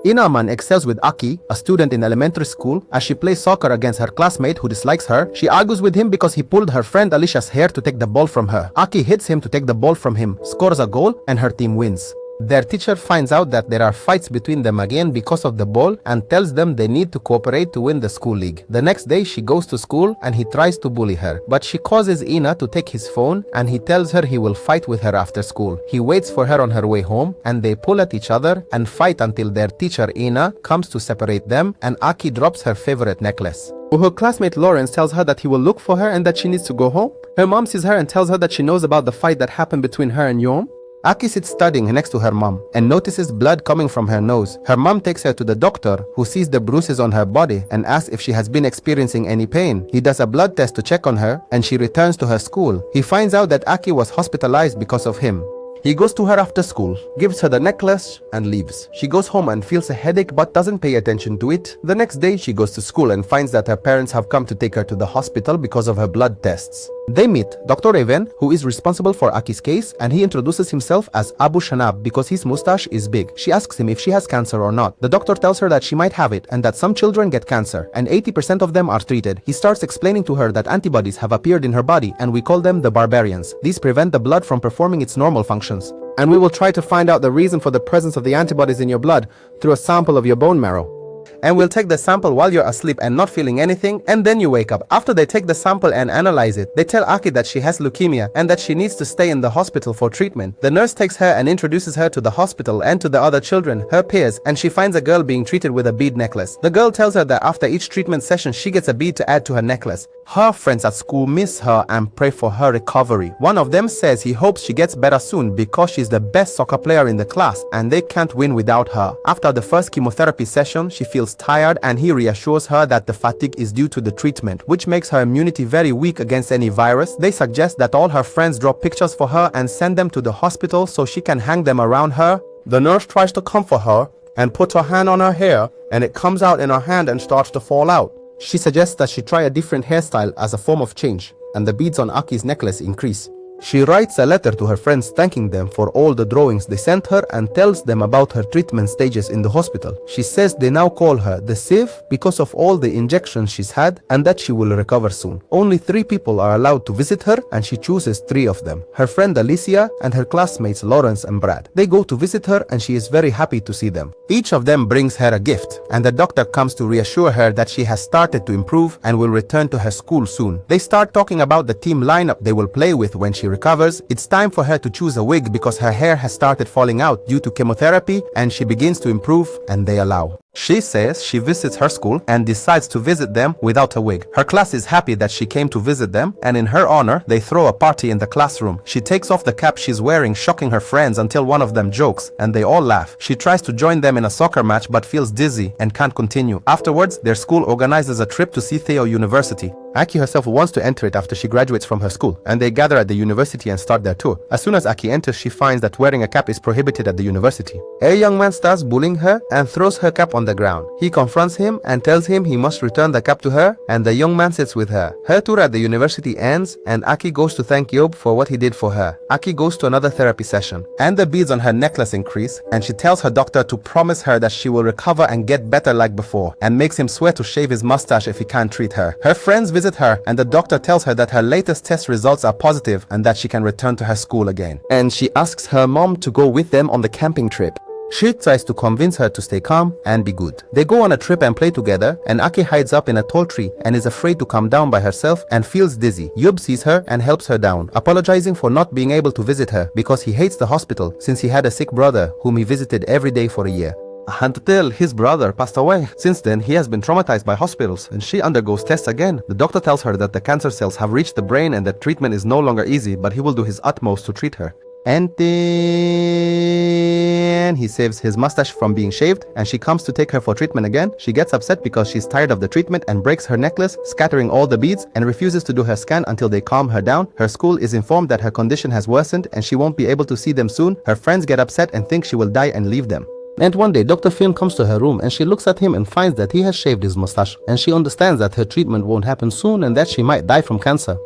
Inaman excels with Akkie, a student in elementary school. As she plays soccer against her classmate who dislikes her, she argues with him because he pulled her friend Alicia's hair to take the ball from her. Akkie hits him to take the ball from him, scores a goal, and her team wins. Their teacher finds out that there are fights between them again because of the ball and tells them they need to cooperate to win the school league. The next day she goes to school and he tries to bully her, but she causes Ina to take his phone and he tells her he will fight with her after school. He waits for her on her way home and they pull at each other and fight until their teacher Ina comes to separate them and Akkie drops her favorite necklace. Her classmate Lawrence tells her that he will look for her and that she needs to go home. Her mom sees her and tells her that she knows about the fight that happened between her and Yom. Akkie sits studying next to her mom and notices blood coming from her nose. Her mom takes her to the doctor, who sees the bruises on her body and asks if she has been experiencing any pain. He does a blood test to check on her and she returns to her school. He finds out that Akkie was hospitalized because of him. He goes to her after school, gives her the necklace, and leaves. She goes home and feels a headache but doesn't pay attention to it. The next day, she goes to school and finds that her parents have come to take her to the hospital because of her blood tests. They meet Dr. Raven, who is responsible for Akkie's case, and he introduces himself as Abu Shanab because his mustache is big. She asks him if she has cancer or not. The doctor tells her that she might have it and that some children get cancer, and 80% of them are treated. He starts explaining to her that antibodies have appeared in her body, and we call them the barbarians. These prevent the blood from performing its normal functions. And we will try to find out the reason for the presence of the antibodies in your blood through a sample of your bone marrow. And we'll take the sample while you're asleep and not feeling anything, and then you wake up. After they take the sample and analyze it, they tell Akkie that she has leukemia and that she needs to stay in the hospital for treatment. The nurse takes her and introduces her to the hospital and to the other children, her peers, and she finds a girl being treated with a bead necklace. The girl tells her that after each treatment session, she gets a bead to add to her necklace. Her friends at school miss her and pray for her recovery. One of them says he hopes she gets better soon because she's the best soccer player in the class and they can't win without her. After the first chemotherapy session, she feels tired and he reassures her that the fatigue is due to the treatment, which makes her immunity very weak against any virus. They suggest that all her friends draw pictures for her and send them to the hospital so she can hang them around her. The nurse tries to comfort her and puts her hand on her hair and it comes out in her hand and starts to fall out. She suggests that she try a different hairstyle as a form of change, and the beads on Akkie's necklace increase. She writes a letter to her friends thanking them for all the drawings they sent her and tells them about her treatment stages in the hospital. She says they now call her the Safe because of all the injections she's had and that she will recover soon. Only 3 people are allowed to visit her and she chooses 3 of them. Her friend Alicia and her classmates Lawrence and Brad. They go to visit her and she is very happy to see them. Each of them brings her a gift and the doctor comes to reassure her that she has started to improve and will return to her school soon. They start talking about the team lineup they will play with when she recovers. It's time for her to choose a wig because her hair has started falling out due to chemotherapy and she begins to improve and they allow. She says she visits her school and decides to visit them without a wig. Her class is happy that she came to visit them and in her honor they throw a party in the classroom. She takes off the cap she's wearing, shocking her friends until one of them jokes and they all laugh. She tries to join them in a soccer match but feels dizzy and can't continue. Afterwards, their school organizes a trip to see Theo University. Akkie herself wants to enter it after she graduates from her school, and they gather at the university and start their tour. As soon as Akkie enters, she finds that wearing a cap is prohibited at the university. A young man starts bullying her and throws her cap on the ground. He confronts him and tells him he must return the cap to her, and the young man sits with her. Her tour at the university ends, and Akkie goes to thank Job for what he did for her. Akkie goes to another therapy session, and the beads on her necklace increase, and she tells her doctor to promise her that she will recover and get better like before, and makes him swear to shave his mustache if he can't treat her. Her friends visit her and the doctor tells her that her latest test results are positive and that she can return to her school again. And she asks her mom to go with them on the camping trip. She tries to convince her to stay calm and be good. They go on a trip and play together and Akkie hides up in a tall tree and is afraid to come down by herself and feels dizzy. Yub sees her and helps her down, apologizing for not being able to visit her because he hates the hospital since he had a sick brother whom he visited every day for a year. Until his brother passed away. Since then, he has been traumatized by hospitals and she undergoes tests again. The doctor tells her that the cancer cells have reached the brain and that treatment is no longer easy, but he will do his utmost to treat her. And then he saves his mustache from being shaved and she comes to take her for treatment again. She gets upset because she's tired of the treatment and breaks her necklace, scattering all the beads, and refuses to do her scan until they calm her down. Her school is informed that her condition has worsened and she won't be able to see them soon. Her friends get upset and think she will die and leave them. And one day, Dr. Finn comes to her room and she looks at him and finds that he has shaved his mustache and she understands that her treatment won't happen soon and that she might die from cancer.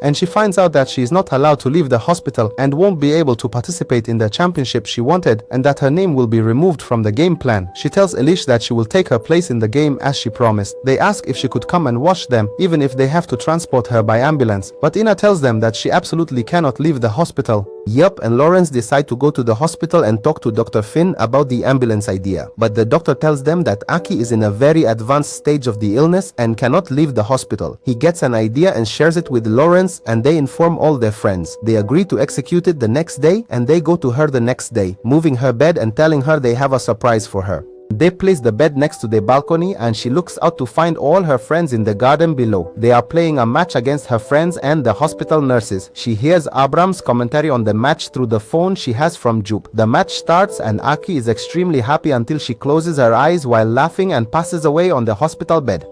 And she finds out that she is not allowed to leave the hospital and won't be able to participate in the championship she wanted, and that her name will be removed from the game plan. She tells Elish that she will take her place in the game as she promised. They ask if she could come and watch them, even if they have to transport her by ambulance. But Ina tells them that she absolutely cannot leave the hospital. Yup, and Lawrence decide to go to the hospital and talk to Dr. Finn about the ambulance idea. But the doctor tells them that Akkie is in a very advanced stage of the illness and cannot leave the hospital. He gets an idea and shares it with Lawrence, and they inform all their friends. They agree to execute it the next day, and they go to her the next day, moving her bed and telling her they have a surprise for her. They place the bed next to the balcony, and she looks out to find all her friends in the garden below. They are playing a match against her friends and the hospital nurses. She hears Abram's commentary on the match through the phone she has from Jupe. The match starts and Akkie is extremely happy until she closes her eyes while laughing and passes away on the hospital bed.